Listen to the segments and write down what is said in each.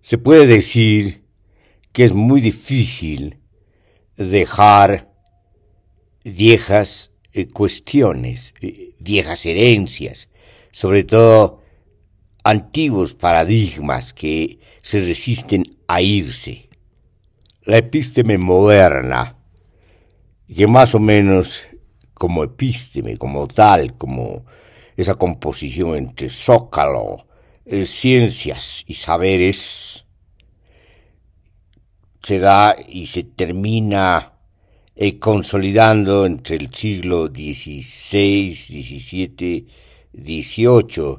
Se puede decir que es muy difícil dejar viejas cuestiones, viejas herencias, sobre todo antiguos paradigmas que se resisten a irse. La epísteme moderna, que más o menos como epísteme, como tal, como esa composición entre zócalo, ciencias y saberes, se da y se termina consolidando entre el siglo XVI, XVII, XVIII,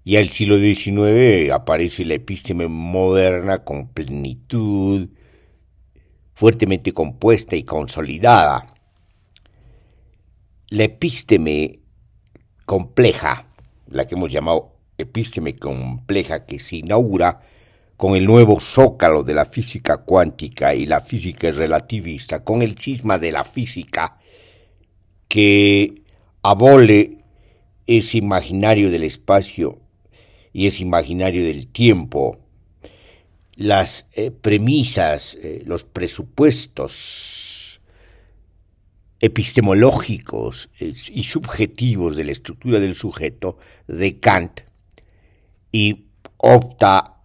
y al siglo XIX aparece la epísteme moderna con plenitud, fuertemente compuesta y consolidada. La epísteme compleja, la que hemos llamado epísteme compleja, que se inaugura con el nuevo zócalo de la física cuántica y la física relativista, con el cisma de la física que abole ese imaginario del espacio y ese imaginario del tiempo, las premisas, los presupuestos epistemológicos y subjetivos de la estructura del sujeto de Kant, y opta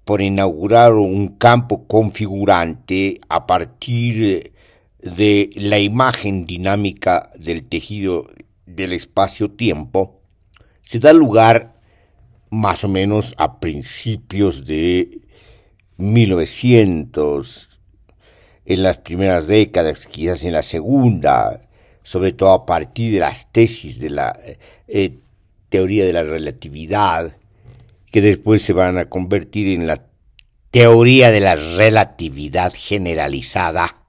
por inaugurar un campo configurante a partir de la imagen dinámica del tejido del espacio-tiempo. Se da lugar más o menos a principios de 1900, en las primeras décadas, quizás en la segunda, sobre todo a partir de las tesis de la teoría de la relatividad, que después se van a convertir en la teoría de la relatividad generalizada.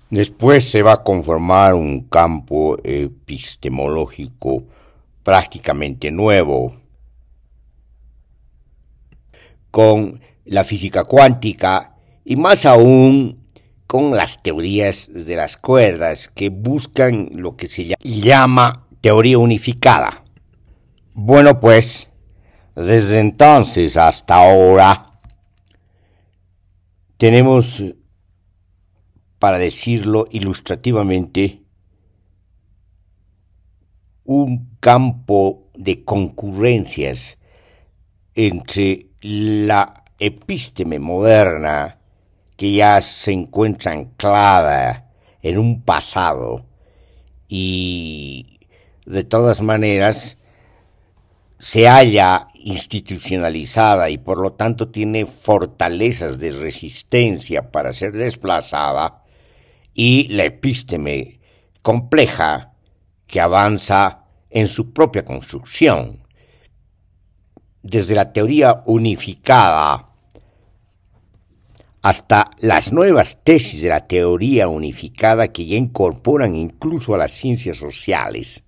Después se va a conformar un campo epistemológico prácticamente nuevo, con la física cuántica y más aún con las teorías de las cuerdas, que buscan lo que se llama teoría unificada. Bueno, pues, desde entonces hasta ahora tenemos, para decirlo ilustrativamente, un campo de concurrencias entre la epísteme moderna, que ya se encuentra anclada en un pasado y de todas maneras se halla institucionalizada y por lo tanto tiene fortalezas de resistencia para ser desplazada, y la epísteme compleja, que avanza en su propia construcción, desde la teoría unificada hasta las nuevas tesis de la teoría unificada, que ya incorporan incluso a las ciencias sociales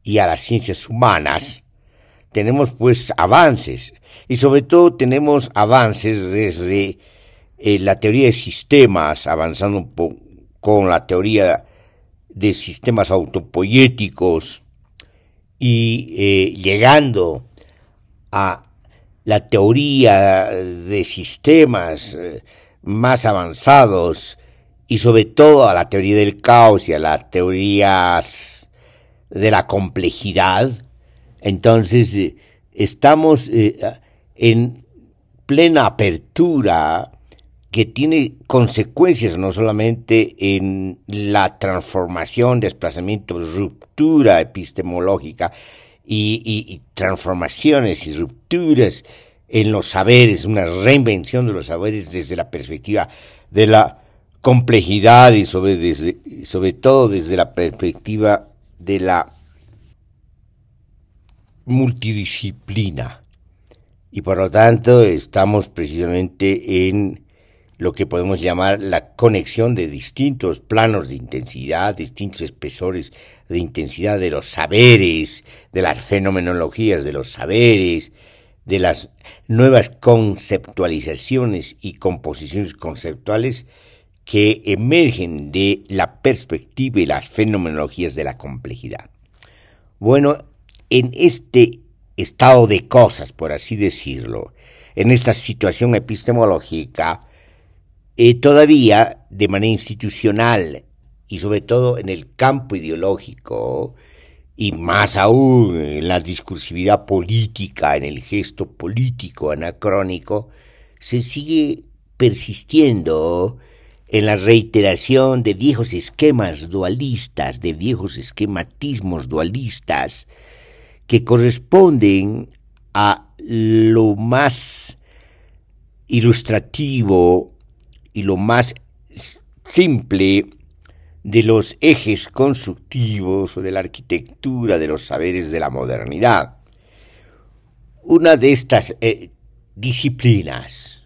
y a las ciencias humanas. Tenemos pues avances, y sobre todo tenemos avances desde la teoría de sistemas, avanzando con la teoría de sistemas autopoieticos y llegando a la teoría de sistemas más avanzados, y sobre todo a la teoría del caos y a las teorías de la complejidad. Entonces estamos en plena apertura, que tiene consecuencias no solamente en la transformación, desplazamiento, ruptura epistemológica y transformaciones y rupturas en los saberes, una reinvención de los saberes desde la perspectiva de la complejidad y sobre todo desde la perspectiva de la multidisciplina. Y por lo tanto estamos precisamente en lo que podemos llamar la conexión de distintos planos de intensidad, distintos espesores de intensidad de los saberes, de las fenomenologías de los saberes, de las nuevas conceptualizaciones y composiciones conceptuales que emergen de la perspectiva y las fenomenologías de la complejidad. Bueno, en este estado de cosas, por así decirlo, en esta situación epistemológica, todavía de manera institucional y sobre todo en el campo ideológico, y más aún en la discursividad política, en el gesto político anacrónico, se sigue persistiendo en la reiteración de viejos esquemas dualistas, de viejos esquematismos dualistas, que corresponden a lo más ilustrativo y lo más simple de los ejes constructivos o de la arquitectura de los saberes de la modernidad. Una de estas disciplinas,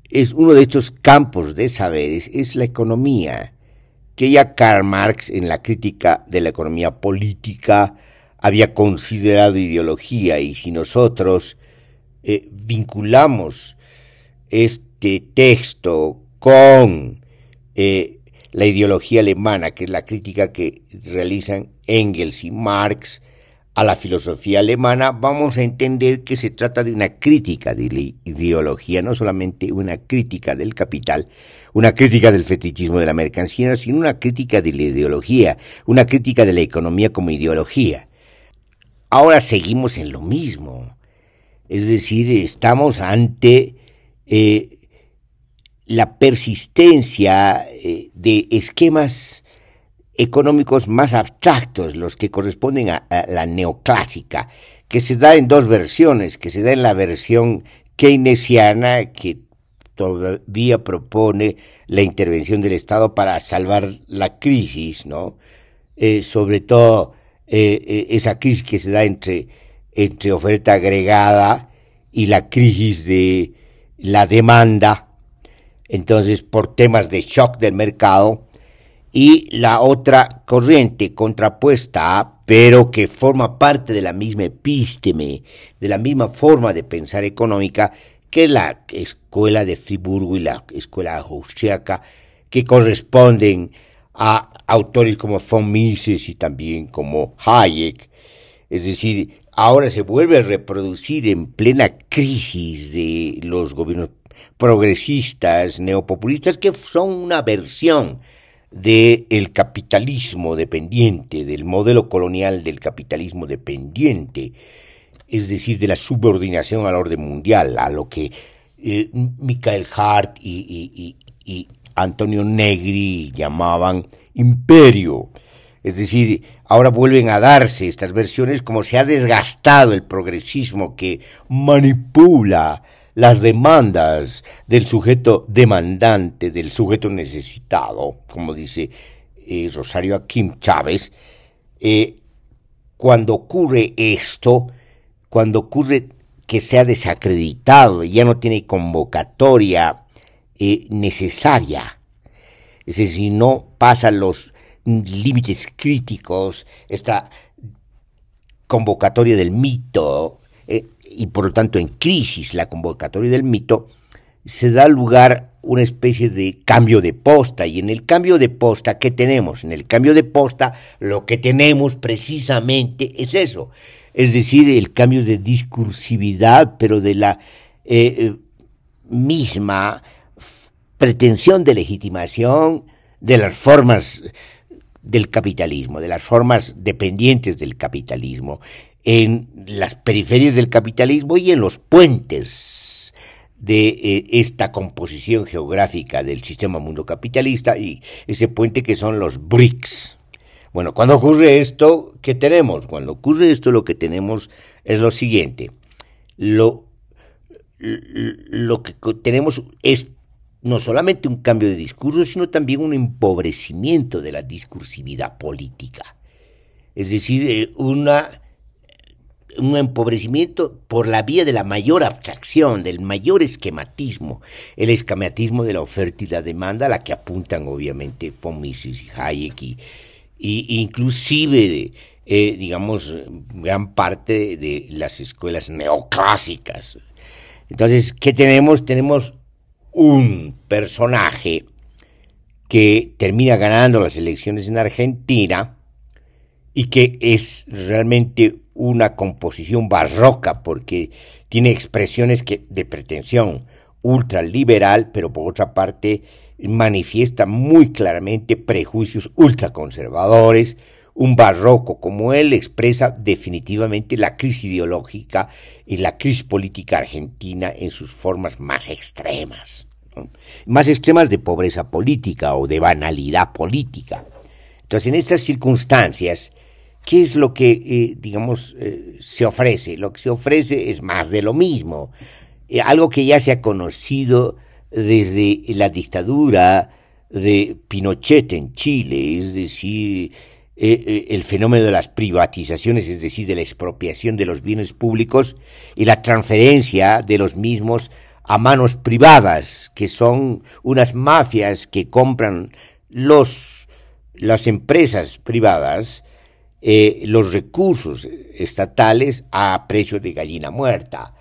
es uno de estos campos de saberes, es la economía, que ya Karl Marx en la crítica de la economía política había considerado ideología, y si nosotros vinculamos este texto con la ideología alemana, que es la crítica que realizan Engels y Marx a la filosofía alemana, vamos a entender que se trata de una crítica de la ideología, no solamente una crítica del capital, una crítica del fetichismo de la mercancía, sino una crítica de la ideología, una crítica de la economía como ideología. Ahora seguimos en lo mismo, es decir, estamos ante la persistencia de esquemas económicos más abstractos, los que corresponden a la neoclásica, que se da en dos versiones, que se da en la versión keynesiana, que todavía propone la intervención del Estado para salvar la crisis, ¿no? Sobre todo esa crisis que se da entre oferta agregada y la crisis de la demanda, entonces por temas de shock del mercado, y la otra corriente contrapuesta, pero que forma parte de la misma epísteme, de la misma forma de pensar económica, que es la escuela de Friburgo y la escuela austriaca, que corresponden a autores como von Mises y también como Hayek. Es decir, ahora se vuelve a reproducir en plena crisis de los gobiernos progresistas, neopopulistas, que son una versión del capitalismo dependiente, del modelo colonial del capitalismo dependiente, es decir, de la subordinación al orden mundial, a lo que Michael Hart y Antonio Negri llamaban imperio. Es decir, ahora vuelven a darse estas versiones como se ha desgastado el progresismo que manipula las demandas del sujeto demandante, del sujeto necesitado, como dice Rosario Akim Chávez. Cuando ocurre esto, cuando ocurre que se ha desacreditado y ya no tiene convocatoria necesaria, es decir, no pasa los límites críticos, esta convocatoria del mito, y por lo tanto en crisis la convocatoria del mito, se da lugar una especie de cambio de posta. Y en el cambio de posta, ¿qué tenemos? En el cambio de posta lo que tenemos precisamente es eso, es decir, el cambio de discursividad, pero de la misma pretensión de legitimación de las formas del capitalismo, de las formas dependientes del capitalismo, en las periferias del capitalismo y en los puentes de esta composición geográfica del sistema mundo capitalista, y ese puente que son los BRICS. Bueno, cuando ocurre esto, ¿qué tenemos? Cuando ocurre esto, lo que tenemos es lo siguiente. Lo que tenemos es no solamente un cambio de discurso, sino también un empobrecimiento de la discursividad política. Es decir, un empobrecimiento por la vía de la mayor abstracción, del mayor esquematismo, el esquematismo de la oferta y la demanda, a la que apuntan obviamente von Mises y Hayek y inclusive, digamos, gran parte de las escuelas neoclásicas. Entonces, ¿qué tenemos? Tenemos un personaje que termina ganando las elecciones en Argentina y que es realmente una composición barroca porque tiene expresiones de pretensión ultraliberal, pero por otra parte manifiesta muy claramente prejuicios ultraconservadores. Un barroco como él expresa definitivamente la crisis ideológica y la crisis política argentina en sus formas más extremas, ¿no? Más extremas de pobreza política o de banalidad política. Entonces, en estas circunstancias, ¿qué es lo que, se ofrece? Lo que se ofrece es más de lo mismo, algo que ya se ha conocido desde la dictadura de Pinochet en Chile, es decir, el fenómeno de las privatizaciones, es decir, de la expropiación de los bienes públicos y la transferencia de los mismos a manos privadas, que son unas mafias que compran las empresas privadas, los recursos estatales a precio de gallina muerta.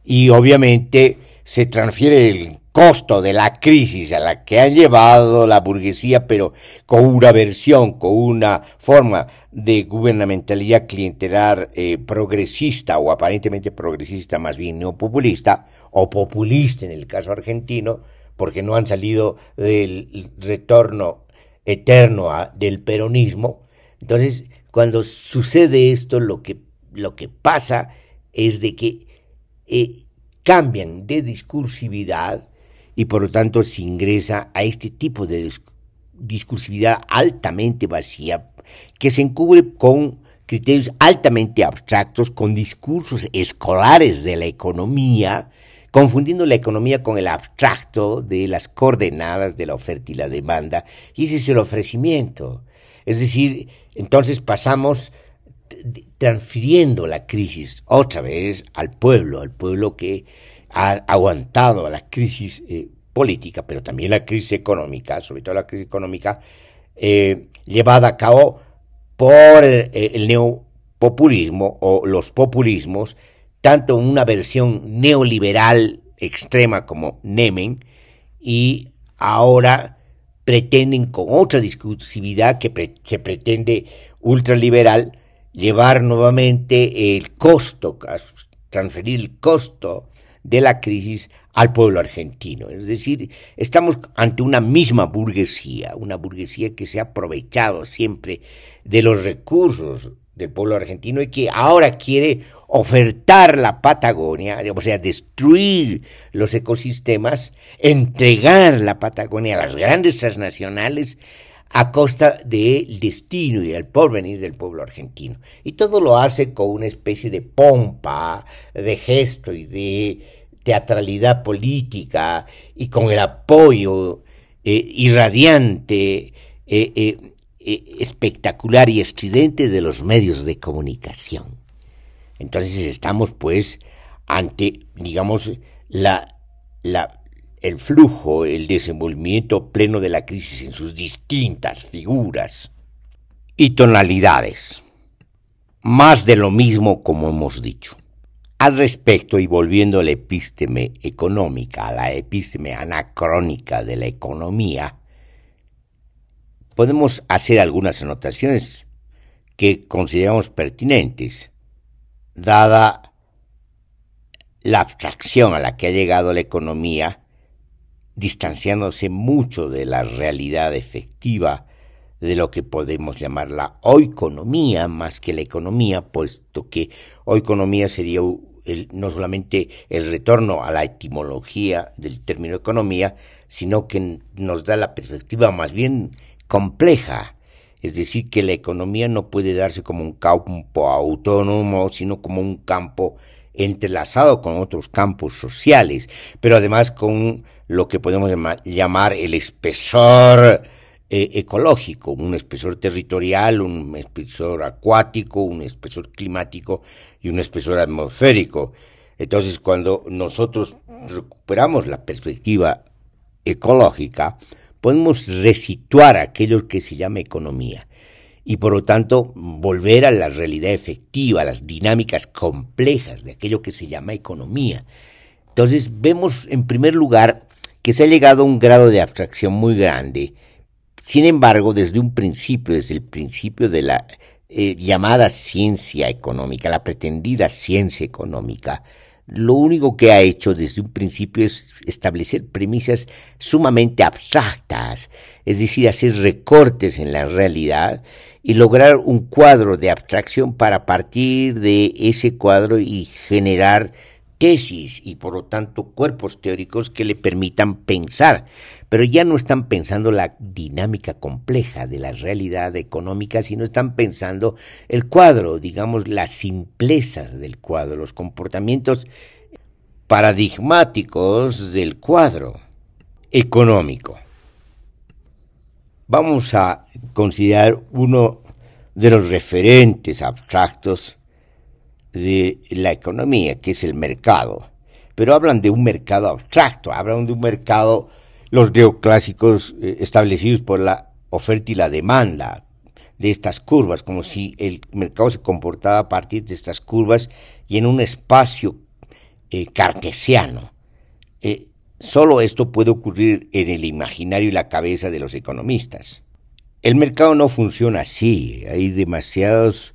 Y obviamente se transfiere el costo de la crisis a la que ha llevado la burguesía, pero con una versión, con una forma de gubernamentalidad clientelar progresista o aparentemente progresista, más bien neopopulista o populista en el caso argentino, porque no han salido del retorno eterno del peronismo. Entonces, cuando sucede esto, lo que pasa es de que cambian de discursividad y por lo tanto se ingresa a este tipo de discursividad altamente vacía que se encubre con criterios altamente abstractos, con discursos escolares de la economía, confundiendo la economía con el abstracto de las coordenadas de la oferta y la demanda, y ese es el ofrecimiento. Es decir, entonces pasamos transfiriendo la crisis otra vez al pueblo que ha aguantado la crisis política, pero también la crisis económica, sobre todo la crisis económica, llevada a cabo por el neopopulismo o los populismos, tanto en una versión neoliberal extrema como Nemen, y ahora pretenden con otra discursividad que se pretende ultraliberal llevar nuevamente el costo, transferir el costo de la crisis al pueblo argentino. Es decir, estamos ante una misma burguesía, una burguesía que se ha aprovechado siempre de los recursos del pueblo argentino y que ahora quiere ofertar la Patagonia, o sea, destruir los ecosistemas, entregar la Patagonia a las grandes transnacionales a costa del destino y del porvenir del pueblo argentino. Y todo lo hace con una especie de pompa, de gesto y de teatralidad política y con el apoyo irradiante, espectacular y estridente de los medios de comunicación. Entonces estamos pues ante, digamos, el flujo, el desenvolvimiento pleno de la crisis en sus distintas figuras y tonalidades. Más de lo mismo, como hemos dicho. Al respecto, y volviendo a la epísteme económica, a la epísteme anacrónica de la economía, podemos hacer algunas anotaciones que consideramos pertinentes, dada la abstracción a la que ha llegado la economía, distanciándose mucho de la realidad efectiva de lo que podemos llamar la oikonomía más que la economía, puesto que oikonomía sería no solamente el retorno a la etimología del término economía, sino que nos da la perspectiva más bien compleja, es decir, que la economía no puede darse como un campo autónomo, sino como un campo entrelazado con otros campos sociales, pero además con lo que podemos llamar el espesor ecológico, un espesor territorial, un espesor acuático, un espesor climático y un espesor atmosférico. Entonces, cuando nosotros recuperamos la perspectiva ecológica, podemos resituar aquello que se llama economía y por lo tanto volver a la realidad efectiva, a las dinámicas complejas de aquello que se llama economía. Entonces vemos en primer lugar que se ha llegado a un grado de abstracción muy grande. Sin embargo, desde el principio de la llamada ciencia económica, la pretendida ciencia económica, lo único que ha hecho desde un principio es establecer premisas sumamente abstractas, es decir, hacer recortes en la realidad y lograr un cuadro de abstracción para partir de ese cuadro y generar tesis y por lo tanto cuerpos teóricos que le permitan pensar, pero ya no están pensando la dinámica compleja de la realidad económica, sino están pensando el cuadro, digamos, las simplezas del cuadro, los comportamientos paradigmáticos del cuadro económico. Vamos a considerar uno de los referentes abstractos de la economía, que es el mercado. Pero hablan de un mercado abstracto, hablan de un mercado, los neoclásicos establecidos por la oferta y la demanda, de estas curvas, como si el mercado se comportaba a partir de estas curvas y en un espacio cartesiano. Solo esto puede ocurrir en el imaginario y la cabeza de los economistas. El mercado no funciona así, hay demasiados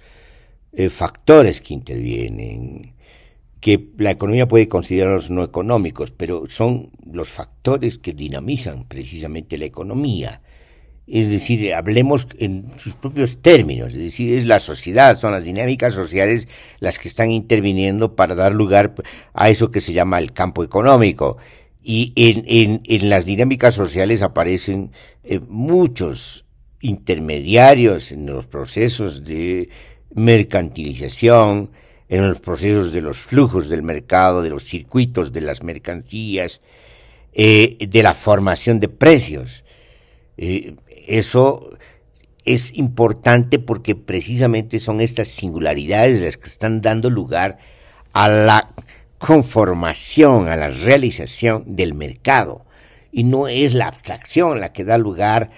factores que intervienen, que la economía puede considerarlos no económicos, pero son los factores que dinamizan precisamente la economía. Es decir, hablemos en sus propios términos, es decir, es la sociedad, son las dinámicas sociales las que están interviniendo para dar lugar a eso que se llama el campo económico. Y en las dinámicas sociales aparecen muchos intermediarios en los procesos de mercantilización, en los procesos de los flujos del mercado, de los circuitos de las mercancías, de la formación de precios. Eso es importante porque precisamente son estas singularidades las que están dando lugar a la conformación, a la realización del mercado. Y no es la abstracción la que da lugar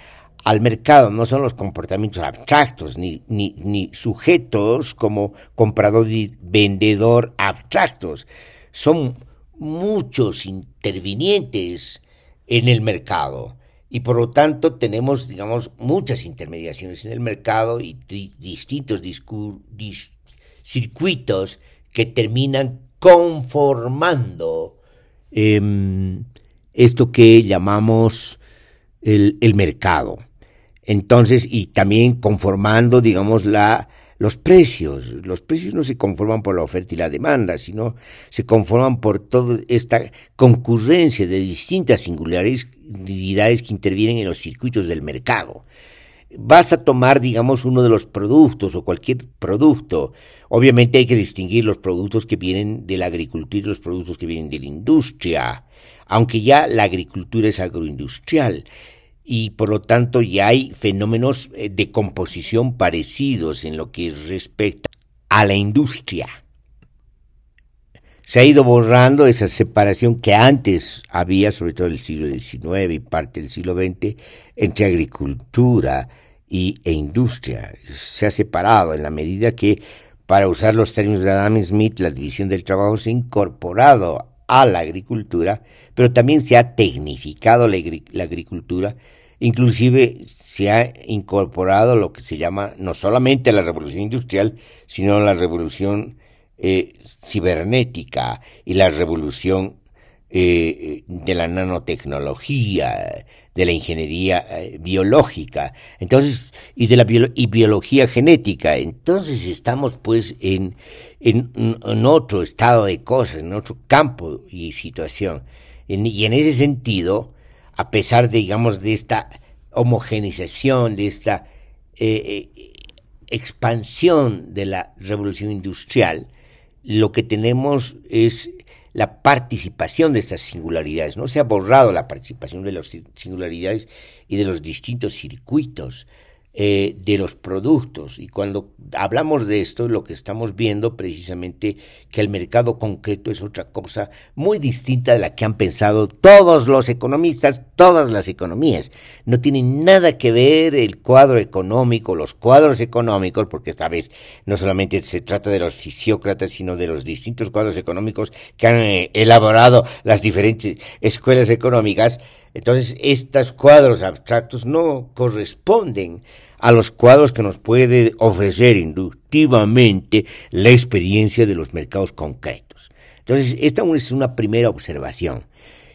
al mercado, no son los comportamientos abstractos, ni sujetos como comprador y vendedor abstractos. Son muchos intervinientes en el mercado. Y por lo tanto tenemos, digamos, muchas intermediaciones en el mercado y distintos circuitos que terminan conformando esto que llamamos el mercado. Entonces, y también conformando, digamos, los precios. Los precios no se conforman por la oferta y la demanda, sino se conforman por toda esta concurrencia de distintas singularidades que intervienen en los circuitos del mercado. Basta tomar, digamos, uno de los productos o cualquier producto. Obviamente hay que distinguir los productos que vienen de la agricultura y los productos que vienen de la industria, aunque ya la agricultura es agroindustrial. Y por lo tanto ya hay fenómenos de composición parecidos en lo que respecta a la industria. Se ha ido borrando esa separación que antes había, sobre todo en el siglo XIX y parte del siglo XX, entre agricultura e industria. Se ha separado en la medida que, para usar los términos de Adam Smith, la división del trabajo se ha incorporado a la agricultura, pero también se ha tecnificado la agricultura. Inclusive se ha incorporado lo que se llama no solamente la revolución industrial, sino la revolución cibernética y la revolución de la nanotecnología, de la ingeniería biológica, entonces, y de la biología genética. Entonces estamos pues en otro estado de cosas, en otro campo y situación. Y en ese sentido, a pesar, digamos, de esta homogenización, de esta expansión de la revolución industrial, lo que tenemos es la participación de estas singularidades. No se ha borrado la participación de las singularidades y de los distintos circuitos de los productos. Y cuando hablamos de esto, lo que estamos viendo precisamente que el mercado concreto es otra cosa muy distinta de la que han pensado todos los economistas, todas las economías. No tiene nada que ver el cuadro económico, los cuadros económicos, porque esta vez no solamente se trata de los fisiócratas, sino de los distintos cuadros económicos que han elaborado las diferentes escuelas económicas. Entonces, estos cuadros abstractos no corresponden a los cuadros que nos puede ofrecer inductivamente la experiencia de los mercados concretos. Entonces, esta es una primera observación.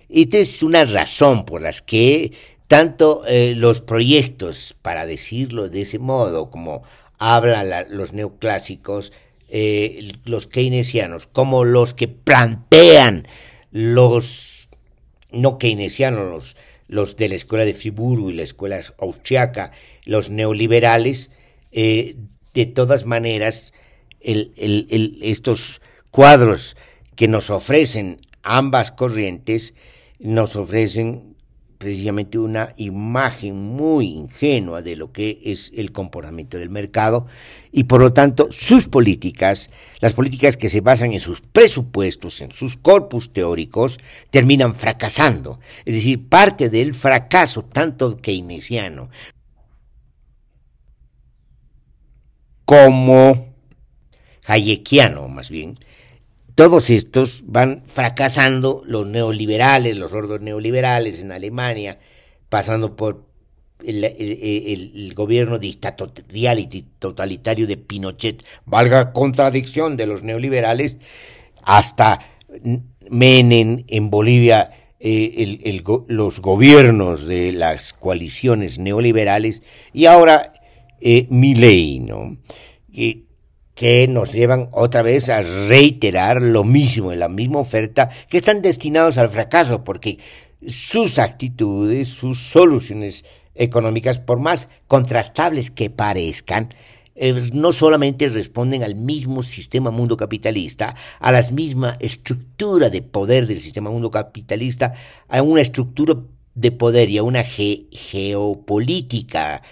Esta es una razón por las que tanto los proyectos, para decirlo de ese modo, como hablan los neoclásicos, los keynesianos, como los que plantean los no keynesianos, los de la escuela de Friburgo y la escuela austriaca, los neoliberales, de todas maneras, estos cuadros que nos ofrecen ambas corrientes, nos ofrecen precisamente una imagen muy ingenua de lo que es el comportamiento del mercado y por lo tanto sus políticas, las políticas que se basan en sus presupuestos, en sus corpus teóricos, terminan fracasando. Es decir, parte del fracaso tanto keynesiano como hayekiano, más bien, todos estos van fracasando, los neoliberales, los ordos neoliberales en Alemania, pasando por el gobierno dictatorial y totalitario de Pinochet, valga contradicción de los neoliberales, hasta Menem en Bolivia, los gobiernos de las coaliciones neoliberales, y ahora Milei, ¿no? Que nos llevan otra vez a reiterar lo mismo, en la misma oferta, que están destinados al fracaso, porque sus actitudes, sus soluciones económicas, por más contrastables que parezcan, no solamente responden al mismo sistema mundo capitalista, a la misma estructura de poder del sistema mundo capitalista, a una estructura de poder y a una geopolítica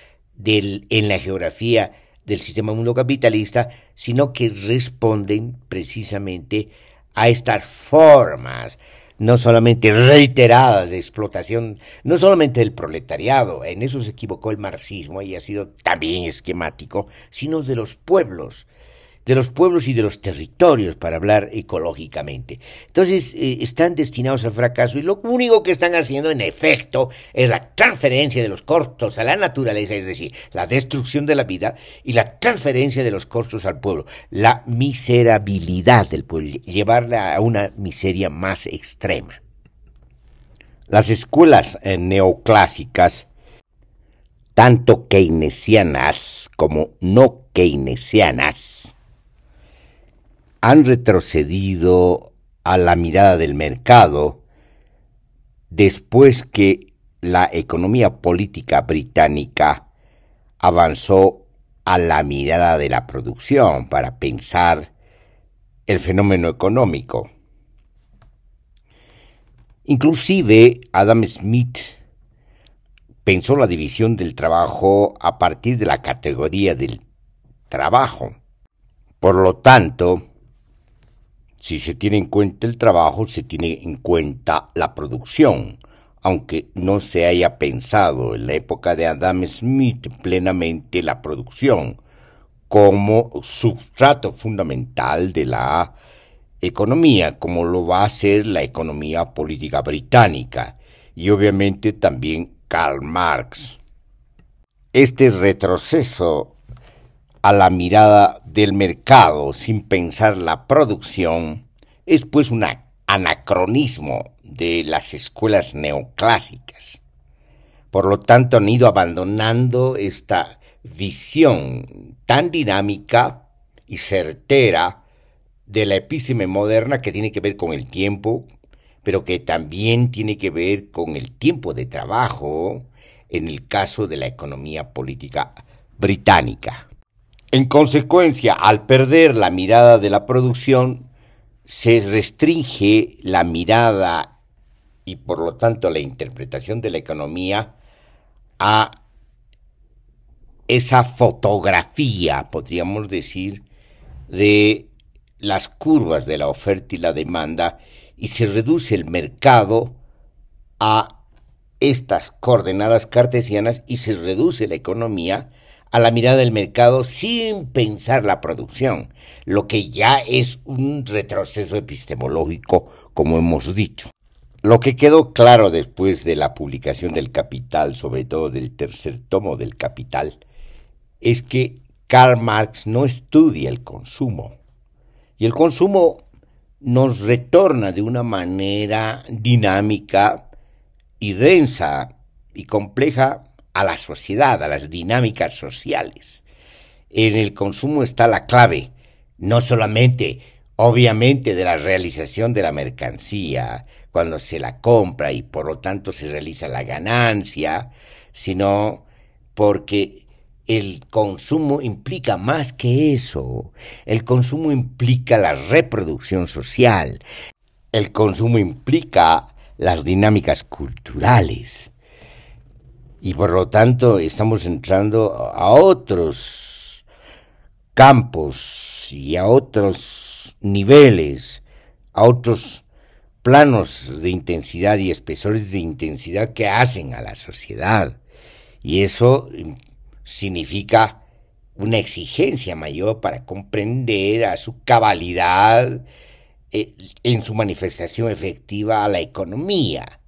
en la geografía del sistema mundo capitalista, sino que responden precisamente a estas formas, no solamente reiteradas de explotación, no solamente del proletariado, en eso se equivocó el marxismo y ha sido también esquemático, sino de los pueblos y de los territorios, para hablar ecológicamente. Entonces, están destinados al fracaso y lo único que están haciendo, en efecto, es la transferencia de los costos a la naturaleza, es decir, la destrucción de la vida y la transferencia de los costos al pueblo, la miserabilidad del pueblo, llevarla a una miseria más extrema. Las escuelas neoclásicas, tanto keynesianas como no keynesianas, han retrocedido a la mirada del mercado después que la economía política británica avanzó a la mirada de la producción para pensar el fenómeno económico. Inclusive Adam Smith pensó la división del trabajo a partir de la categoría del trabajo. Por lo tanto, si se tiene en cuenta el trabajo, se tiene en cuenta la producción, aunque no se haya pensado en la época de Adam Smith plenamente la producción como sustrato fundamental de la economía, como lo va a ser la economía política británica, y obviamente también Karl Marx. Este retroceso a la mirada del mercado sin pensar la producción es pues un anacronismo de las escuelas neoclásicas. Por lo tanto, han ido abandonando esta visión tan dinámica y certera de la epísteme moderna, que tiene que ver con el tiempo, pero que también tiene que ver con el tiempo de trabajo en el caso de la economía política británica. En consecuencia, al perder la mirada de la producción, se restringe la mirada y por lo tanto la interpretación de la economía a esa fotografía, podríamos decir, de las curvas de la oferta y la demanda, y se reduce el mercado a estas coordenadas cartesianas y se reduce la economía a la mirada del mercado sin pensar la producción, lo que ya es un retroceso epistemológico, como hemos dicho. Lo que quedó claro después de la publicación del Capital, sobre todo del tercer tomo del Capital, es que Karl Marx no estudia el consumo. Y el consumo nos retorna de una manera dinámica y densa y compleja a la sociedad, a las dinámicas sociales. En el consumo está la clave, no solamente, obviamente, de la realización de la mercancía, cuando se la compra y por lo tanto se realiza la ganancia, sino porque el consumo implica más que eso. El consumo implica la reproducción social. El consumo implica las dinámicas culturales. Y por lo tanto estamos entrando a otros campos y a otros niveles, a otros planos de intensidad y espesores de intensidad que hacen a la sociedad. Y eso significa una exigencia mayor para comprender a su cabalidad en su manifestación efectiva a la economía.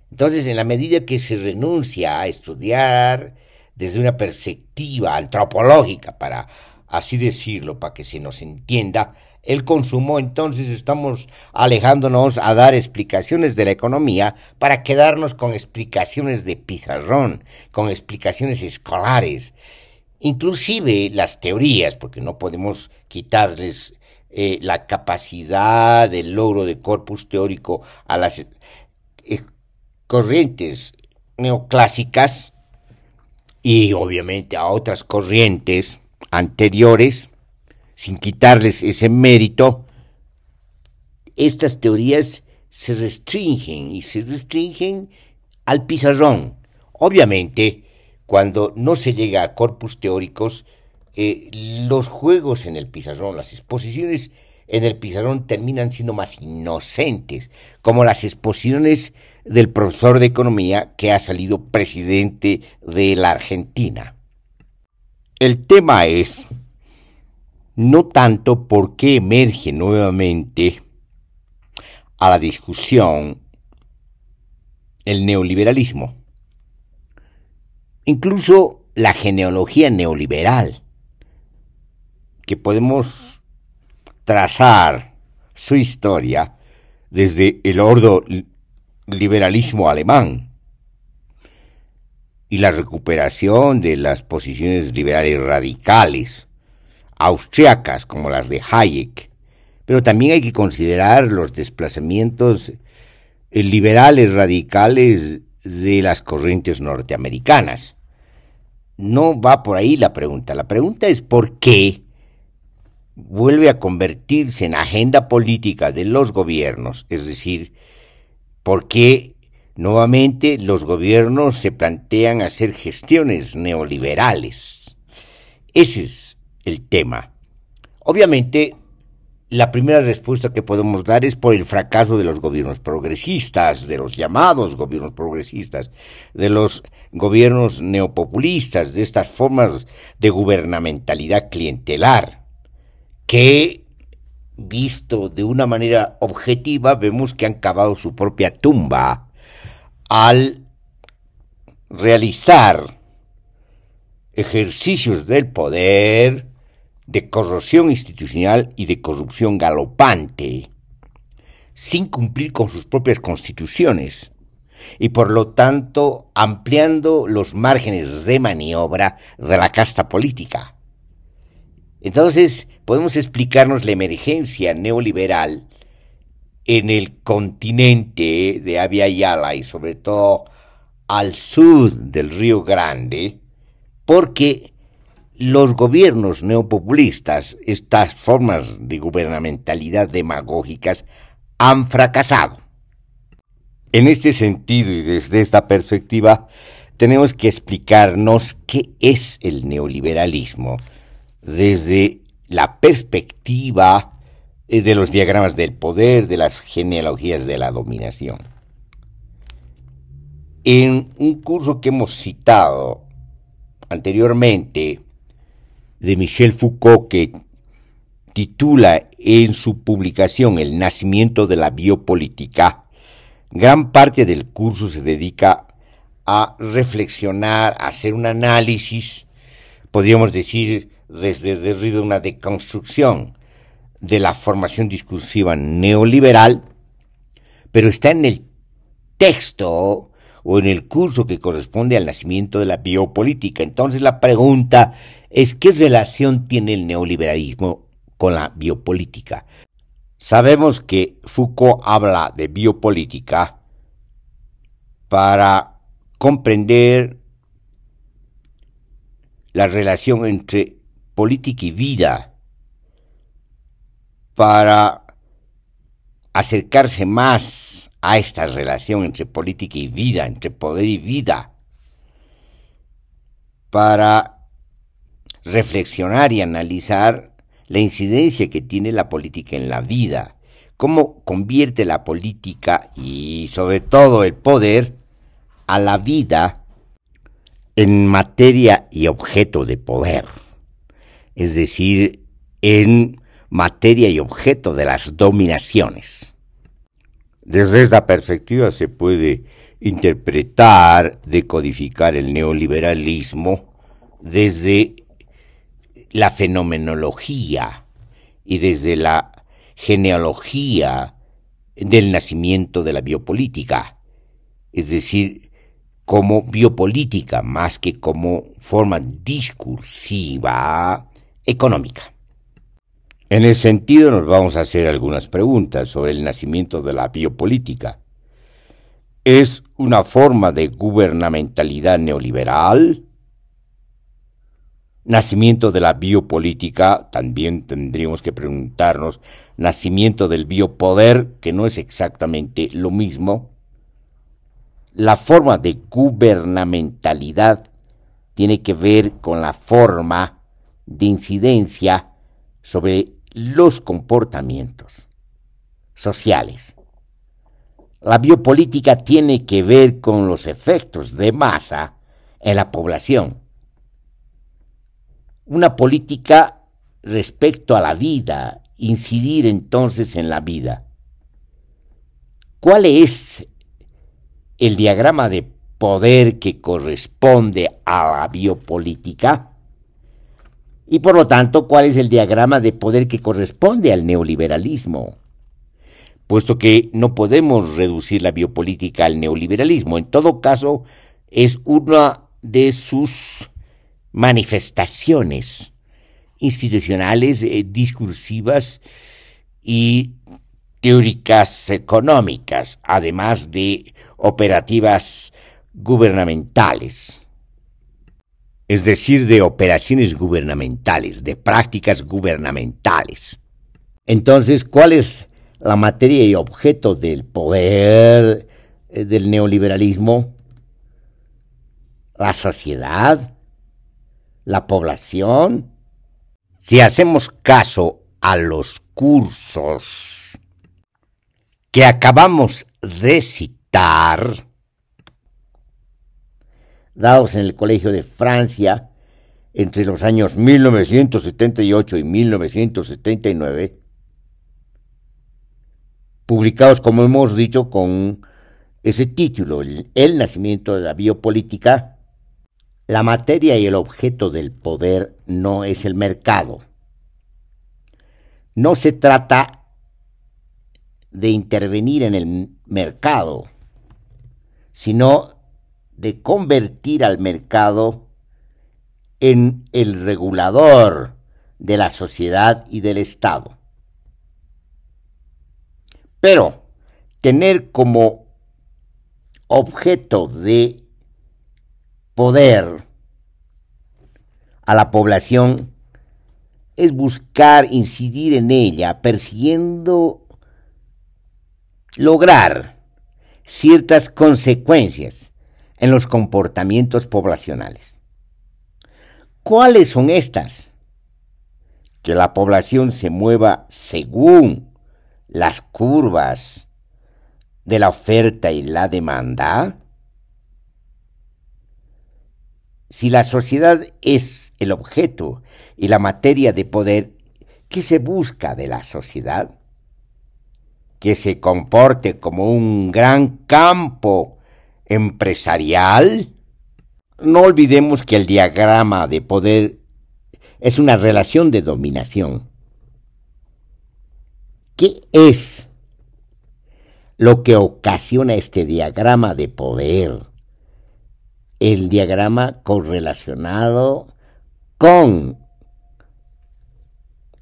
Entonces, en la medida que se renuncia a estudiar desde una perspectiva antropológica, para así decirlo, para que se nos entienda, el consumo, entonces estamos alejándonos a dar explicaciones de la economía para quedarnos con explicaciones de pizarrón, con explicaciones escolares, inclusive las teorías, porque no podemos quitarles la capacidad del logro de corpus teórico a las corrientes neoclásicas y obviamente a otras corrientes anteriores, sin quitarles ese mérito. Estas teorías se restringen al pizarrón. Obviamente, cuando no se llega a corpus teóricos, los juegos en el pizarrón, las exposiciones en el pizarrón terminan siendo más inocentes, como las exposiciones del profesor de economía que ha salido presidente de la Argentina. El tema es no tanto por qué emerge nuevamente a la discusión el neoliberalismo, incluso la genealogía neoliberal, que podemos trazar su historia desde el ordoliberalismo alemán y la recuperación de las posiciones liberales radicales austriacas como las de Hayek, pero también hay que considerar los desplazamientos liberales radicales de las corrientes norteamericanas. No va por ahí la pregunta es por qué vuelve a convertirse en agenda política de los gobiernos, es decir, por qué nuevamente los gobiernos se plantean hacer gestiones neoliberales. Ese es el tema. Obviamente, la primera respuesta que podemos dar es por el fracaso de los gobiernos progresistas, de los llamados gobiernos progresistas, de los gobiernos neopopulistas, de estas formas de gubernamentalidad clientelar, que, visto de una manera objetiva, vemos que han cavado su propia tumba al realizar ejercicios del poder de corrosión institucional y de corrupción galopante, sin cumplir con sus propias constituciones, y por lo tanto ampliando los márgenes de maniobra de la casta política. Entonces, podemos explicarnos la emergencia neoliberal en el continente de Abya Yala y sobre todo al sur del Río Grande, porque los gobiernos neopopulistas, estas formas de gubernamentalidad demagógicas, han fracasado. En este sentido y desde esta perspectiva, tenemos que explicarnos qué es el neoliberalismo desde la perspectiva de los diagramas del poder, de las genealogías de la dominación. En un curso que hemos citado anteriormente, de Michel Foucault, que titula en su publicación El nacimiento de la biopolítica, gran parte del curso se dedica a reflexionar, a hacer un análisis podríamos decir desde Derrida una deconstrucción de la formación discursiva neoliberal, pero está en el texto o en el curso que corresponde al nacimiento de la biopolítica. Entonces la pregunta es, ¿qué relación tiene el neoliberalismo con la biopolítica? Sabemos que Foucault habla de biopolítica para comprender la relación entre política y vida, para acercarse más a esta relación entre política y vida, entre poder y vida, para reflexionar y analizar la incidencia que tiene la política en la vida, cómo convierte la política y sobre todo el poder a la vida en materia y objeto de poder, es decir, en materia y objeto de las dominaciones. Desde esta perspectiva se puede interpretar, decodificar el neoliberalismo desde la fenomenología y desde la genealogía del nacimiento de la biopolítica, es decir, como biopolítica más que como forma discursiva económica. En ese sentido nos vamos a hacer algunas preguntas sobre el nacimiento de la biopolítica. ¿Es una forma de gubernamentalidad neoliberal? Nacimiento de la biopolítica, también tendríamos que preguntarnos, nacimiento del biopoder, que no es exactamente lo mismo. La forma de gubernamentalidad tiene que ver con la forma de incidencia sobre los comportamientos sociales. La biopolítica tiene que ver con los efectos de masa en la población. Una política respecto a la vida, incidir entonces en la vida. ¿Cuál es el diagrama de poder que corresponde a la biopolítica? Y por lo tanto, ¿cuál es el diagrama de poder que corresponde al neoliberalismo? Puesto que no podemos reducir la biopolítica al neoliberalismo, en todo caso es una de sus manifestaciones institucionales, discursivas y teóricas económicas, además de operativas gubernamentales, es decir, de operaciones gubernamentales, de prácticas gubernamentales. Entonces, ¿cuál es la materia y objeto del poder del neoliberalismo? La sociedad, la población. Si hacemos caso a los cursos que acabamos de citar, dados en el Colegio de Francia entre los años 1978 y 1979, publicados, como hemos dicho, con ese título, El nacimiento de la biopolítica. La materia y el objeto del poder no es el mercado. No se trata de intervenir en el mercado, sino de convertir al mercado en el regulador de la sociedad y del Estado. Pero tener como objeto de poder a la población es buscar incidir en ella, persiguiendo lograr ciertas consecuencias en los comportamientos poblacionales. ¿Cuáles son estas? Que la población se mueva según las curvas de la oferta y la demanda. Si la sociedad es el objeto y la materia de poder, ¿qué se busca de la sociedad? Que se comporte como un gran campo empresarial. No olvidemos que el diagrama de poder es una relación de dominación. ¿Qué es lo que ocasiona este diagrama de poder? El diagrama correlacionado con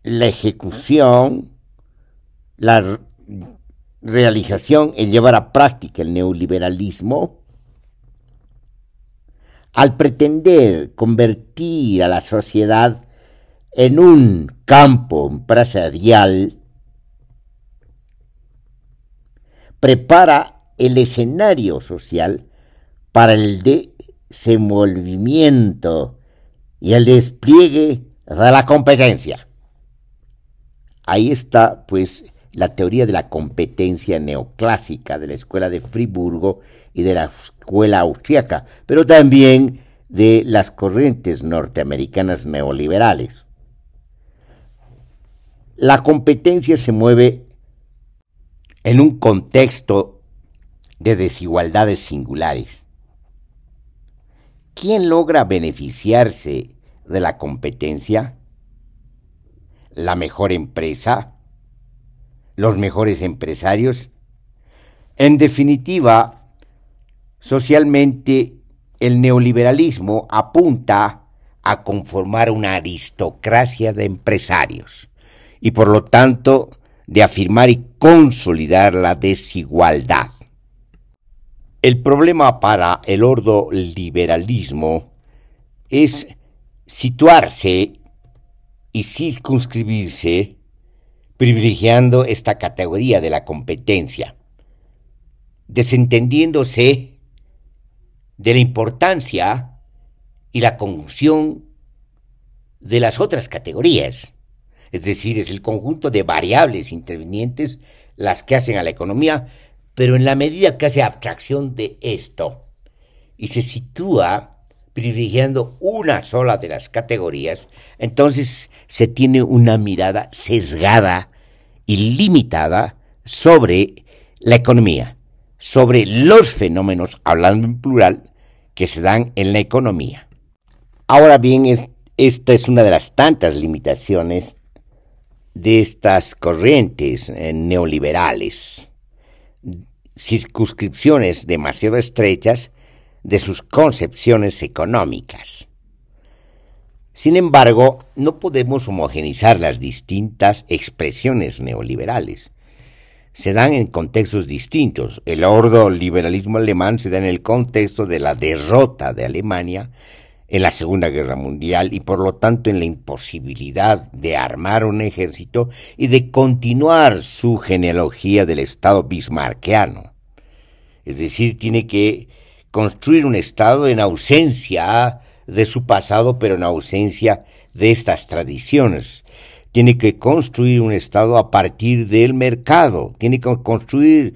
la ejecución, la realización, el llevar a práctica el neoliberalismo, al pretender convertir a la sociedad en un campo empresarial, prepara el escenario social para el desenvolvimiento y el despliegue de la competencia. Ahí está, pues, la teoría de la competencia neoclásica de la escuela de Friburgo y de la escuela austríaca, pero también de las corrientes norteamericanas neoliberales. La competencia se mueve en un contexto de desigualdades singulares. ¿Quién logra beneficiarse de la competencia? ¿La mejor empresa? ¿Los mejores empresarios? En definitiva, socialmente, el neoliberalismo apunta a conformar una aristocracia de empresarios y, por lo tanto, de afirmar y consolidar la desigualdad. El problema para el ordoliberalismo es situarse y circunscribirse privilegiando esta categoría de la competencia, desentendiéndose de la importancia y la conjunción de las otras categorías. Es decir, es el conjunto de variables intervinientes las que hacen a la economía, pero en la medida que hace abstracción de esto y se sitúa privilegiando una sola de las categorías, entonces se tiene una mirada sesgada y limitada sobre la economía, sobre los fenómenos, hablando en plural, que se dan en la economía. Ahora bien, esta es una de las tantas limitaciones de estas corrientes neoliberales, circunscripciones demasiado estrechas de sus concepciones económicas. Sin embargo, no podemos homogeneizar las distintas expresiones neoliberales. Se dan en contextos distintos. El ordoliberalismo alemán se da en el contexto de la derrota de Alemania en la Segunda Guerra Mundial y por lo tanto en la imposibilidad de armar un ejército y de continuar su genealogía del Estado bismarckiano. Es decir, tiene que construir un Estado en ausencia de su pasado, pero en ausencia de estas tradiciones. Tiene que construir un Estado a partir del mercado, tiene que construir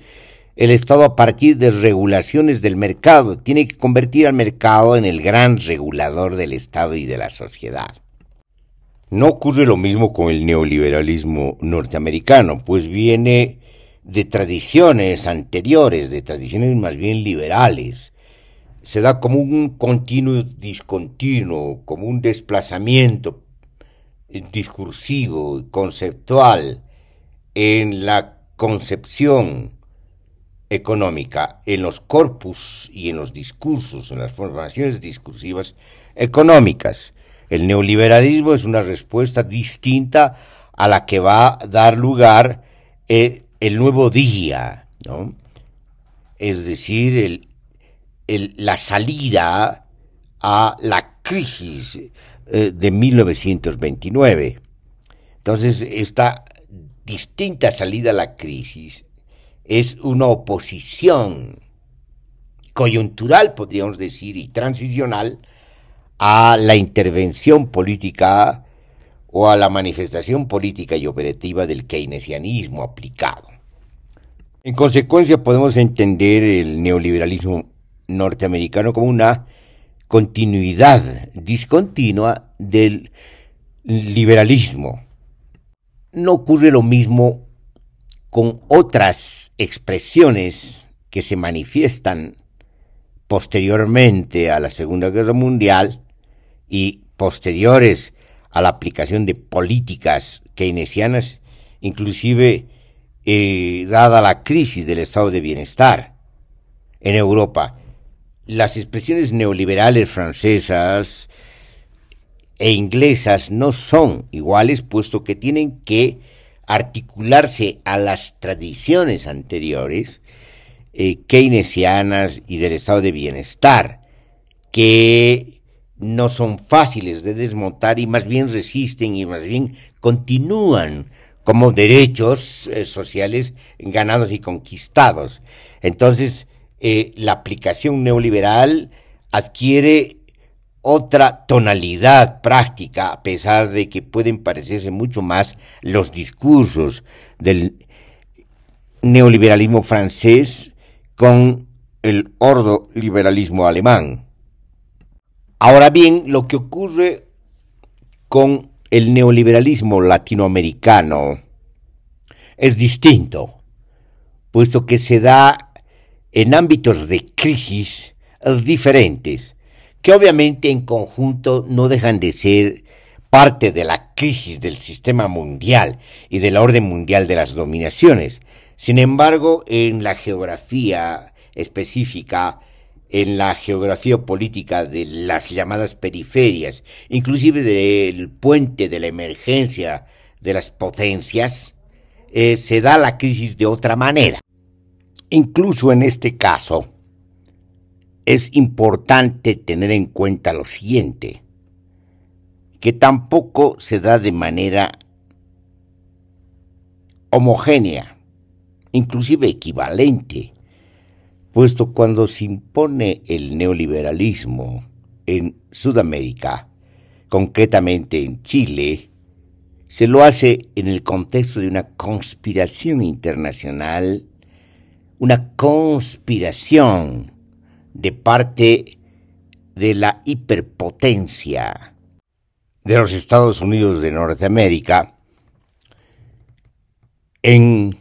el Estado a partir de regulaciones del mercado, tiene que convertir al mercado en el gran regulador del Estado y de la sociedad. No ocurre lo mismo con el neoliberalismo norteamericano, pues viene de tradiciones anteriores, de tradiciones más bien liberales. Se da como un continuo discontinuo, como un desplazamiento discursivo, conceptual, en la concepción económica, en los corpus y en los discursos, en las formaciones discursivas económicas. El neoliberalismo es una respuesta distinta a la que va a dar lugar el nuevo día, ¿no? Es decir, la salida a la crisis de 1929. Entonces, esta distinta salida a la crisis es una oposición coyuntural, podríamos decir, y transicional a la intervención política o a la manifestación política y operativa del keynesianismo aplicado. En consecuencia, podemos entender el neoliberalismo norteamericano como una continuidad discontinua del liberalismo. No ocurre lo mismo con otras expresiones que se manifiestan posteriormente a la Segunda Guerra Mundial y posteriores a la aplicación de políticas keynesianas, inclusive dada la crisis del estado de bienestar en Europa. Las expresiones neoliberales francesas e inglesas no son iguales, puesto que tienen que articularse a las tradiciones anteriores keynesianas y del estado de bienestar, que no son fáciles de desmontar y más bien resisten y más bien continúan como derechos sociales ganados y conquistados. Entonces, la aplicación neoliberal adquiere otra tonalidad práctica, a pesar de que pueden parecerse mucho más los discursos del neoliberalismo francés con el ordoliberalismo alemán. Ahora bien, lo que ocurre con el neoliberalismo latinoamericano es distinto, puesto que se da en ámbitos de crisis diferentes, que obviamente en conjunto no dejan de ser parte de la crisis del sistema mundial y de la orden mundial de las dominaciones. Sin embargo, en la geografía específica, en la geografía política de las llamadas periferias, inclusive del puente de la emergencia de las potencias, se da la crisis de otra manera. Incluso en este caso, es importante tener en cuenta lo siguiente, que tampoco se da de manera homogénea, inclusive equivalente, puesto cuando se impone el neoliberalismo en Sudamérica, concretamente en Chile, se lo hace en el contexto de una conspiración internacional, una conspiración de parte de la hiperpotencia de los Estados Unidos de Norteamérica, en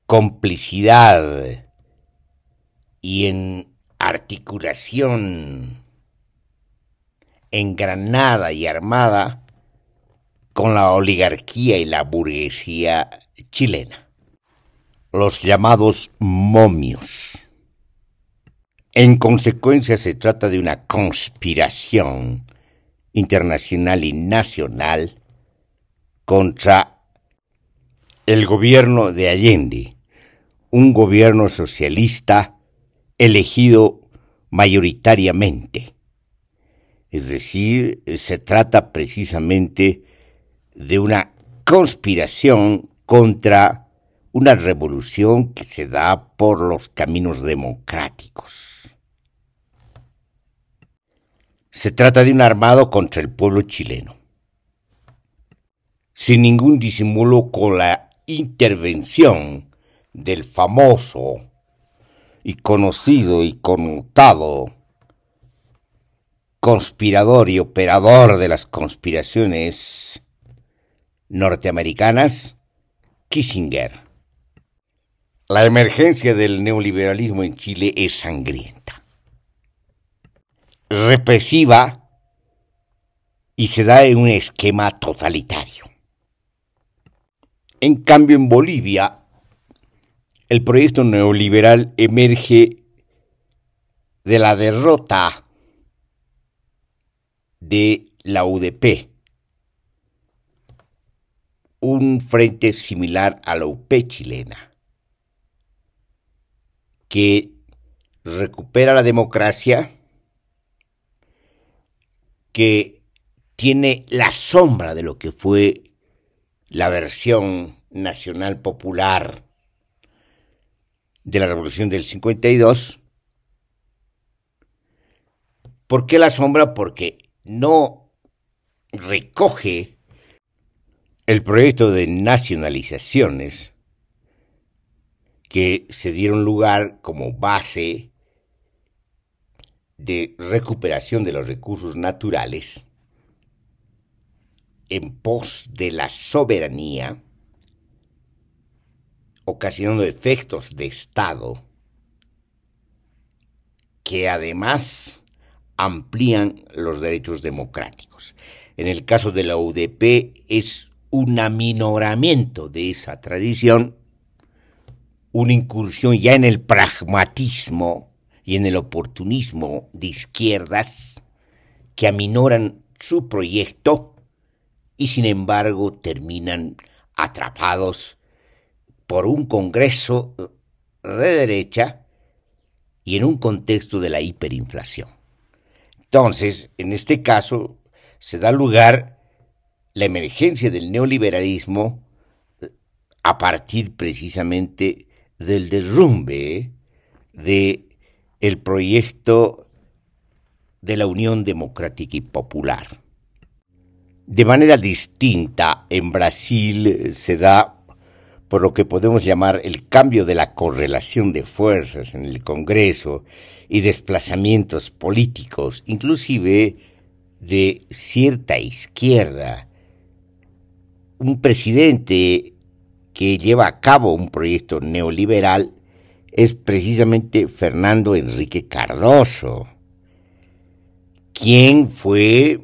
complicidad y en articulación engranada y armada con la oligarquía y la burguesía chilena, los llamados momios. En consecuencia, se trata de una conspiración internacional y nacional contra el gobierno de Allende, un gobierno socialista elegido mayoritariamente. Es decir, se trata precisamente de una conspiración contra una revolución que se da por los caminos democráticos. Se trata de un armado contra el pueblo chileno, sin ningún disimulo, con la intervención del famoso y conocido y connotado conspirador y operador de las conspiraciones norteamericanas, Kissinger. La emergencia del neoliberalismo en Chile es sangrienta, represiva y se da en un esquema totalitario. En cambio, en Bolivia, el proyecto neoliberal emerge de la derrota de la UDP, un frente similar a la UP chilena, que recupera la democracia, que tiene la sombra de lo que fue la versión nacional popular de la Revolución del 52. ¿Por qué la sombra? Porque no recoge el proyecto de nacionalizaciones que se dieron lugar como base de recuperación de los recursos naturales en pos de la soberanía, ocasionando efectos de Estado que además amplían los derechos democráticos. en el caso de la UDP es un aminoramiento de esa tradición, una incursión ya en el pragmatismo y en el oportunismo de izquierdas que aminoran su proyecto y sin embargo terminan atrapados por un Congreso de derecha y en un contexto de la hiperinflación. Entonces, en este caso, se da lugar la emergencia del neoliberalismo a partir precisamente del derrumbe de el proyecto de la Unión Democrática y Popular. De manera distinta, en Brasil se da por lo que podemos llamar el cambio de la correlación de fuerzas en el Congreso y desplazamientos políticos, inclusive de cierta izquierda. Un presidente que lleva a cabo un proyecto neoliberal es precisamente Fernando Henrique Cardoso, quien fue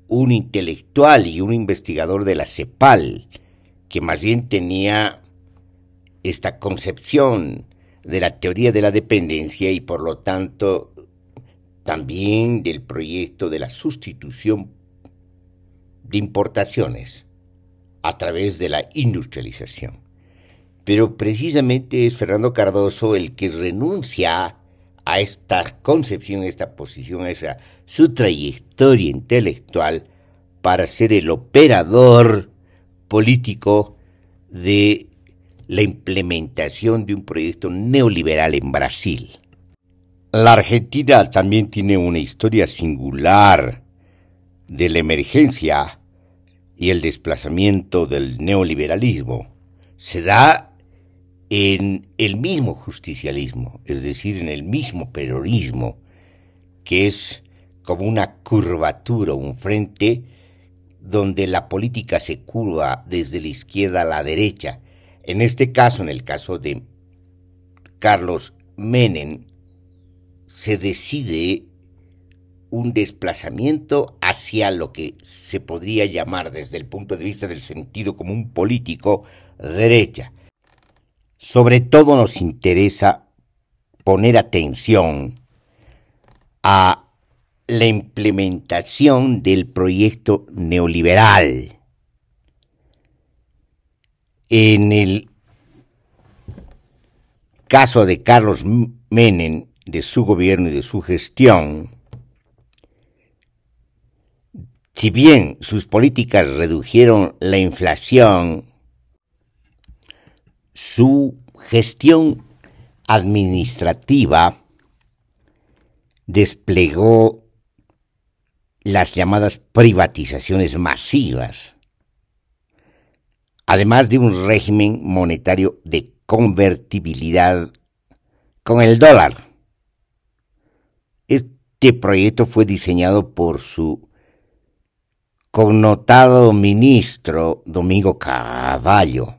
un intelectual y un investigador de la CEPAL, que más bien tenía esta concepción de la teoría de la dependencia y por lo tanto también del proyecto de la sustitución de importaciones a través de la industrialización. Pero precisamente es Fernando Cardoso el que renuncia a esta concepción, a esta posición, a su trayectoria intelectual para ser el operador político de la implementación de un proyecto neoliberal en Brasil. La Argentina también tiene una historia singular de la emergencia y el desplazamiento del neoliberalismo. Se da en el mismo justicialismo, es decir, en el mismo peronismo, que es como una curvatura, un frente donde la política se curva desde la izquierda a la derecha. En este caso, en el caso de Carlos Menem, se decide un desplazamiento hacia lo que se podría llamar desde el punto de vista del sentido común político derecha. Sobre todo nos interesa poner atención a la implementación del proyecto neoliberal. En el caso de Carlos Menem, de su gobierno y de su gestión, si bien sus políticas redujeron la inflación, su gestión administrativa desplegó las llamadas privatizaciones masivas, además de un régimen monetario de convertibilidad con el dólar. Este proyecto fue diseñado por su connotado ministro Domingo Cavallo.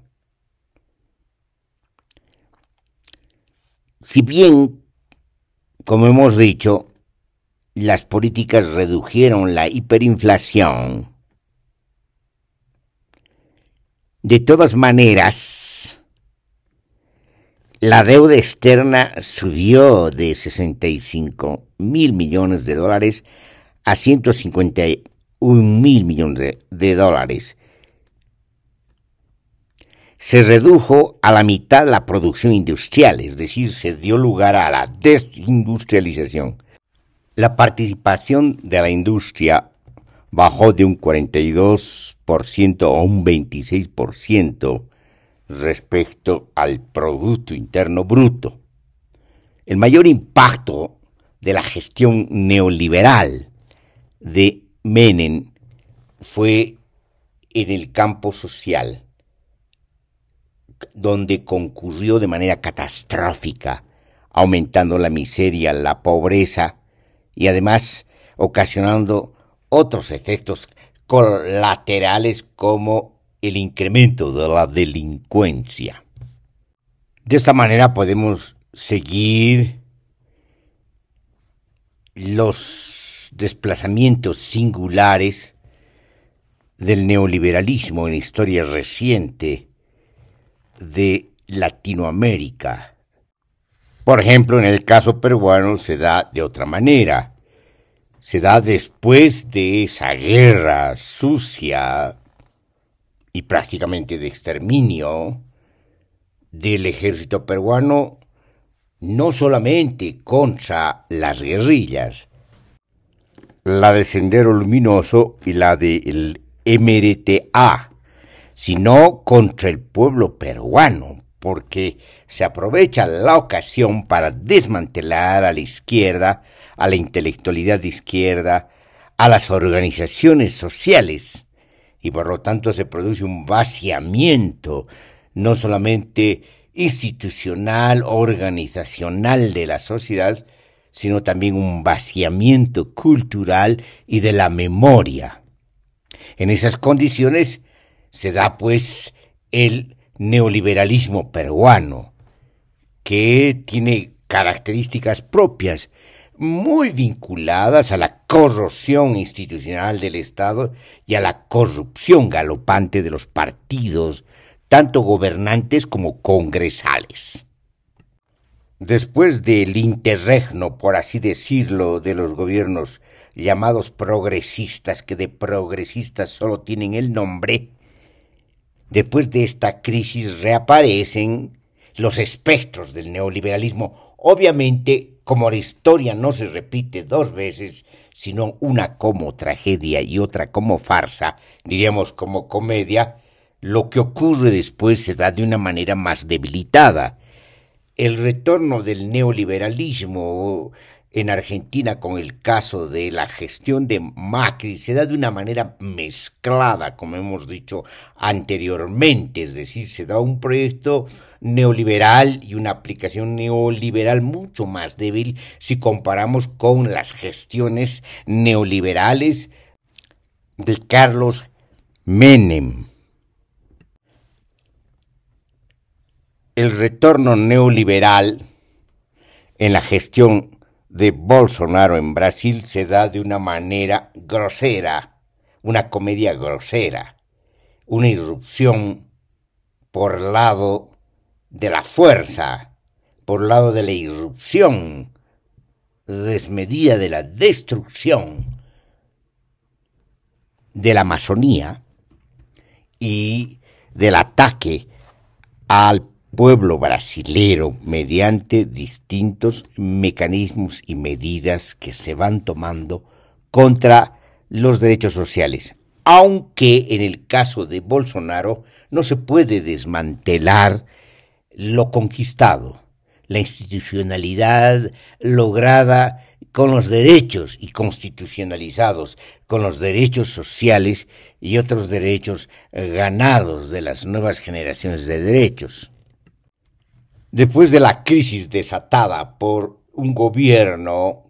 Si bien, como hemos dicho, las políticas redujeron la hiperinflación, de todas maneras, la deuda externa subió de 65.000 millones de dólares a 151.000 millones de dólares. Se redujo a la mitad la producción industrial, es decir, se dio lugar a la desindustrialización. La participación de la industria bajó de un 42% a un 26% respecto al Producto Interno Bruto. El mayor impacto de la gestión neoliberal de Menem fue en el campo social, donde concurrió de manera catastrófica, aumentando la miseria, la pobreza y además ocasionando otros efectos colaterales como el incremento de la delincuencia. De esta manera podemos seguir los desplazamientos singulares del neoliberalismo en la historia reciente de Latinoamérica. Por ejemplo, en el caso peruano se da de otra manera. Se da después de esa guerra sucia y prácticamente de exterminio del ejército peruano, no solamente contra las guerrillas, la de Sendero Luminoso y la del MRTA, sino contra el pueblo peruano, porque se aprovecha la ocasión para desmantelar a la izquierda, a la intelectualidad de izquierda, a las organizaciones sociales, y por lo tanto se produce un vaciamiento, no solamente institucional, organizacional de la sociedad, sino también un vaciamiento cultural y de la memoria. En esas condiciones se da pues el neoliberalismo peruano, que tiene características propias, muy vinculadas a la corrosión institucional del Estado y a la corrupción galopante de los partidos, tanto gobernantes como congresales. Después del interregno, por así decirlo, de los gobiernos llamados progresistas, que de progresistas solo tienen el nombre, después de esta crisis reaparecen los espectros del neoliberalismo. Obviamente, como la historia no se repite dos veces, sino una como tragedia y otra como farsa, diríamos como comedia, lo que ocurre después se da de una manera más debilitada. El retorno del neoliberalismo en Argentina con el caso de la gestión de Macri se da de una manera mezclada, como hemos dicho anteriormente, es decir, se da un proyecto neoliberal y una aplicación neoliberal mucho más débil si comparamos con las gestiones neoliberales de Carlos Menem. El retorno neoliberal en la gestión de Bolsonaro en Brasil se da de una manera grosera, una comedia grosera, una irrupción por lado de la fuerza, por lado de la irrupción desmedida, de la destrucción de la Amazonía y del ataque al pueblo brasilero mediante distintos mecanismos y medidas que se van tomando contra los derechos sociales, aunque en el caso de Bolsonaro no se puede desmantelar lo conquistado, la institucionalidad lograda con los derechos y constitucionalizados, con los derechos sociales y otros derechos ganados de las nuevas generaciones de derechos. Después de la crisis desatada por un gobierno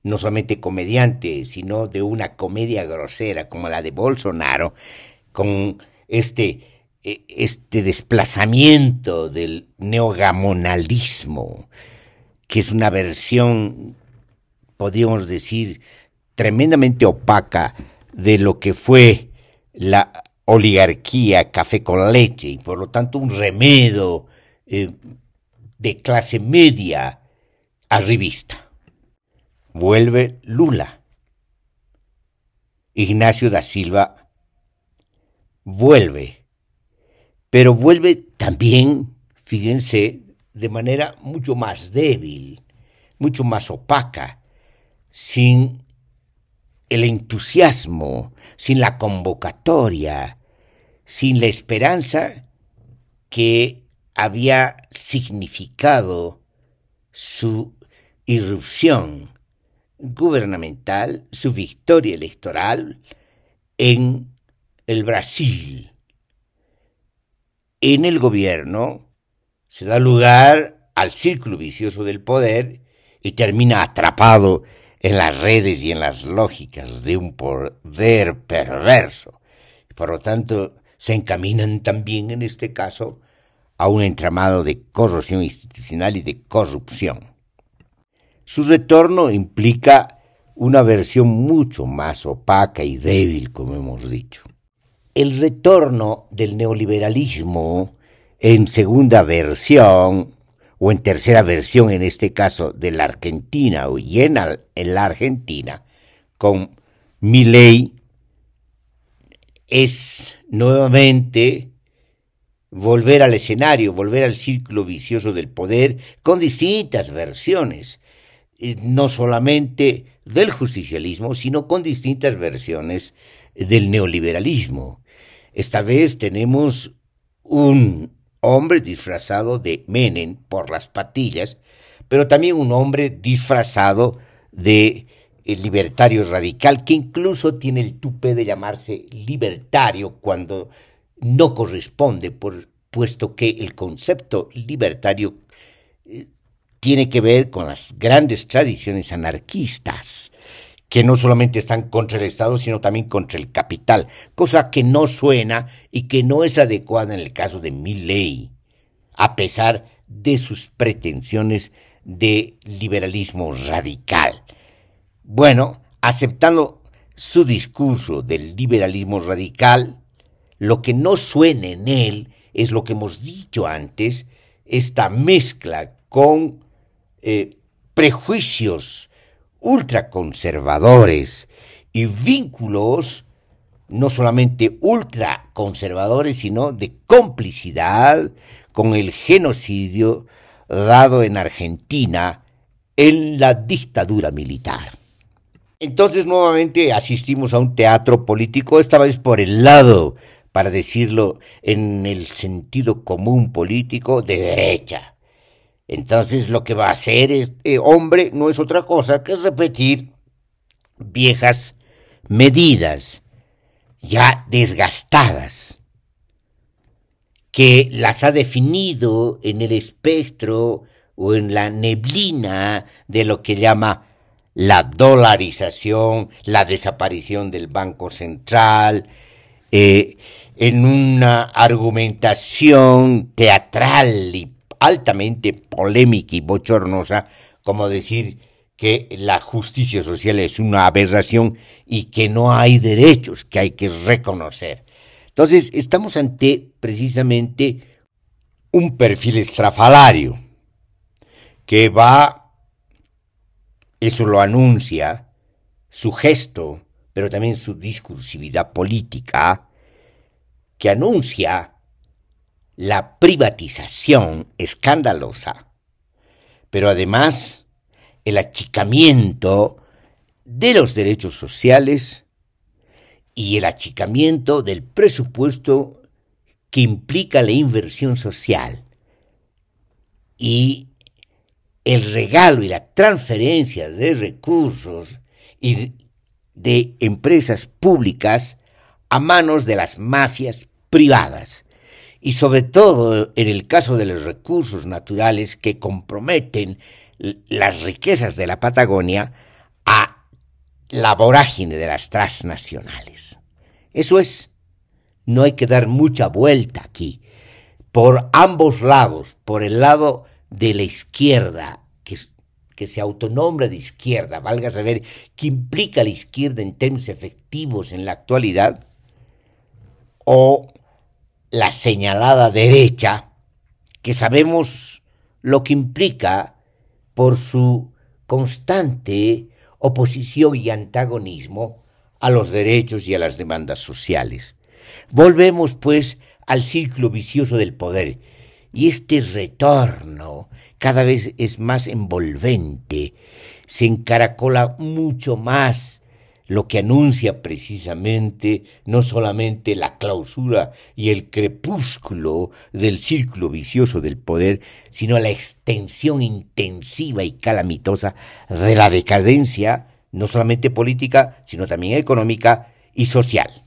no solamente comediante, sino de una comedia grosera como la de Bolsonaro, con este desplazamiento del neogamonalismo, que es una versión, podríamos decir, tremendamente opaca de lo que fue la oligarquía café con leche, y por lo tanto un remedio de clase media arribista. Vuelve Lula. Ignacio da Silva vuelve, pero vuelve también, fíjense, de manera mucho más débil, mucho más opaca, sin el entusiasmo, sin la convocatoria, sin la esperanza que había significado su irrupción gubernamental, su victoria electoral en el Brasil. En el gobierno se da lugar al círculo vicioso del poder y termina atrapado en las redes y en las lógicas de un poder perverso. Por lo tanto, se encaminan también en este caso a un entramado de corrosión institucional y de corrupción. Su retorno implica una versión mucho más opaca y débil, como hemos dicho. El retorno del neoliberalismo en segunda versión, o en tercera versión en este caso de la Argentina, y en la Argentina, con Milei, es nuevamente volver al escenario, volver al círculo vicioso del poder con distintas versiones, no solamente del justicialismo, sino con distintas versiones del neoliberalismo. Esta vez tenemos un hombre disfrazado de Menem por las patillas, pero también un hombre disfrazado de libertario radical, que incluso tiene el tupé de llamarse libertario cuando no corresponde, puesto que el concepto libertario tiene que ver con las grandes tradiciones anarquistas, que no solamente están contra el Estado, sino también contra el capital, cosa que no suena y que no es adecuada en el caso de Milei, a pesar de sus pretensiones de liberalismo radical. Bueno, aceptando su discurso del liberalismo radical, lo que no suena en él es lo que hemos dicho antes, esta mezcla con prejuicios ultraconservadores y vínculos no solamente ultraconservadores, sino de complicidad con el genocidio dado en Argentina en la dictadura militar. Entonces nuevamente asistimos a un teatro político, esta vez por el lado, para decirlo en el sentido común político, de derecha. Entonces lo que va a hacer este hombre no es otra cosa que repetir viejas medidas ya desgastadas, que las ha definido en el espectro o en la neblina de lo que llama la dolarización, la desaparición del Banco Central, en una argumentación teatral y altamente polémica y bochornosa, como decir que la justicia social es una aberración y que no hay derechos que hay que reconocer. Entonces, estamos ante precisamente un perfil estrafalario que va, eso lo anuncia, su gesto, pero también su discursividad política, que anuncia la privatización escandalosa, pero además el achicamiento de los derechos sociales y el achicamiento del presupuesto que implica la inversión social y el regalo y la transferencia de recursos y de empresas públicas a manos de las mafias privadas, y sobre todo en el caso de los recursos naturales que comprometen las riquezas de la Patagonia a la vorágine de las transnacionales. Eso es, no hay que dar mucha vuelta aquí. Por ambos lados, por el lado de la izquierda, que se autonombra de izquierda, valga saber qué implica la izquierda en términos efectivos en la actualidad, o la señalada derecha, que sabemos lo que implica por su constante oposición y antagonismo a los derechos y a las demandas sociales. Volvemos, pues, al círculo vicioso del poder, y este retorno cada vez es más envolvente, se encaracola mucho más, lo que anuncia precisamente no solamente la clausura y el crepúsculo del círculo vicioso del poder, sino la extensión intensiva y calamitosa de la decadencia, no solamente política, sino también económica y social.